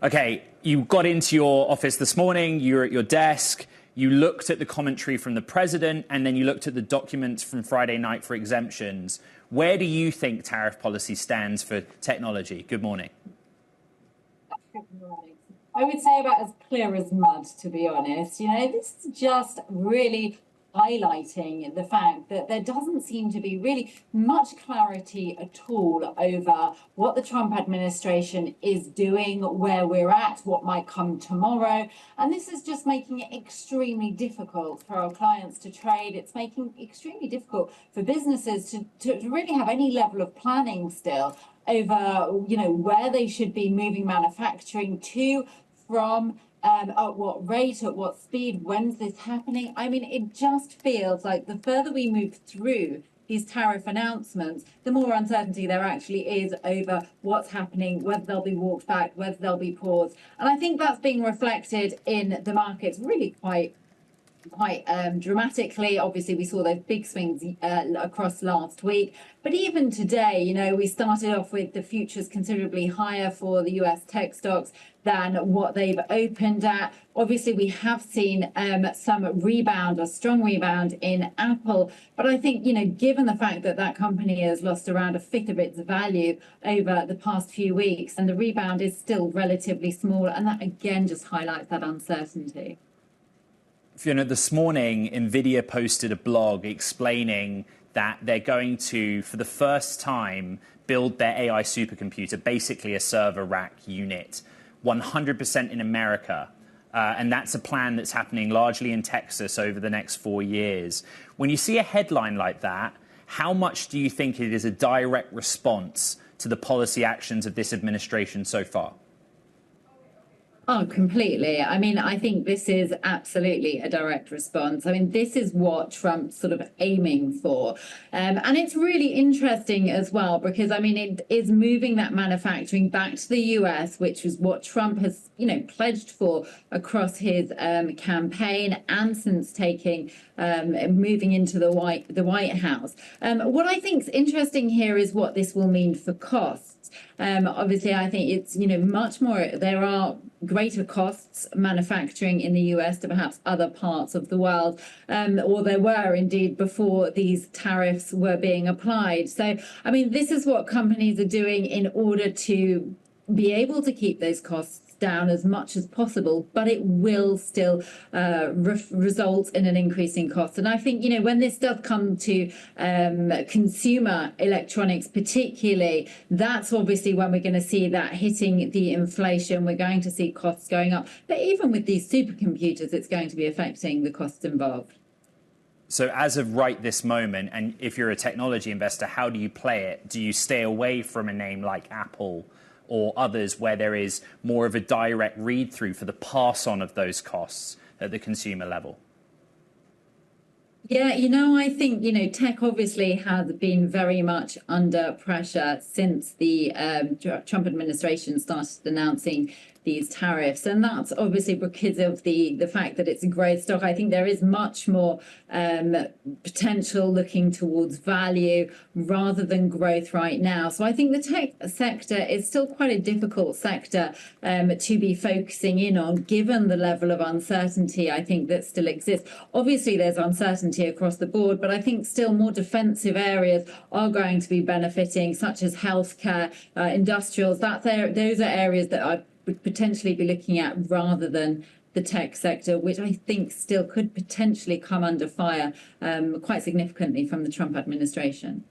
Okay, you got into your office this morning, you were at your desk, you looked at the commentary from the president, and then you looked at the documents from Friday night for exemptions. Where do you think tariff policy stands for technology? Good morning. Good morning. I would say about as clear as mud, to be honest. This is just really highlighting the fact that there doesn't seem to be really much clarity at all over what the Trump administration is doing, where we're at, what might come tomorrow. And this is just making it extremely difficult for our clients to trade. It's making it extremely difficult for businesses to really have any level of planning still over, where they should be moving manufacturing to, from, at what rate, at what speed, when's this happening? I mean, it just feels like the further we move through these tariff announcements, the more uncertainty there actually is over what's happening, whether they'll be walked back, whether they'll be paused. And I think that's being reflected in the markets really quite dramatically. Obviously, we saw those big swings across last week. But even today, we started off with the futures considerably higher for the US tech stocks than what they've opened at. Obviously, we have seen some rebound, a strong rebound in Apple. But I think, given the fact that that company has lost around a fifth of its value over the past few weeks, and the rebound is still relatively small, and that again just highlights that uncertainty. Fiona, this morning, NVIDIA posted a blog explaining that they're going to, for the first time, build their AI supercomputer, basically a server rack unit, 100% in America. And that's a plan that's happening largely in Texas over the next 4 years. When you see a headline like that, how much do you think it is a direct response to the policy actions of this administration so far? Oh, completely. I mean, I think this is absolutely a direct response. I mean, this is what Trump's sort of aiming for. And it's really interesting as well, because, I mean, it is moving that manufacturing back to the US, which is what Trump has, pledged for across his campaign and since moving into the White House. What I think is interesting here is what this will mean for costs. Obviously, I think it's, much more, there are greater costs manufacturing in the US to perhaps other parts of the world, or there were indeed before these tariffs were being applied. So, I mean, this is what companies are doing in order to be able to keep those costs down as much as possible, but it will still result in an increase in cost. And I think, when this does come to consumer electronics particularly, that's obviously when we're going to see that hitting the inflation. We're going to see costs going up. But even with these supercomputers, it's going to be affecting the costs involved. So as of right this moment, and if you're a technology investor, how do you play it? Do you stay away from a name like Apple or others where there is more of a direct read-through for the pass-on of those costs at the consumer level? Yeah, I think, tech obviously has been very much under pressure since the Trump administration started announcing these tariffs. And that's obviously because of the fact that it's a growth stock. I think there is much more potential looking towards value rather than growth right now. So I think the tech sector is still quite a difficult sector to be focusing in on, given the level of uncertainty I think that still exists. Obviously, there's uncertainty across the board, but I think still more defensive areas are going to be benefiting, such as healthcare, industrials. Those are areas that I would potentially be looking at rather than the tech sector, which I think still could potentially come under fire quite significantly from the Trump administration.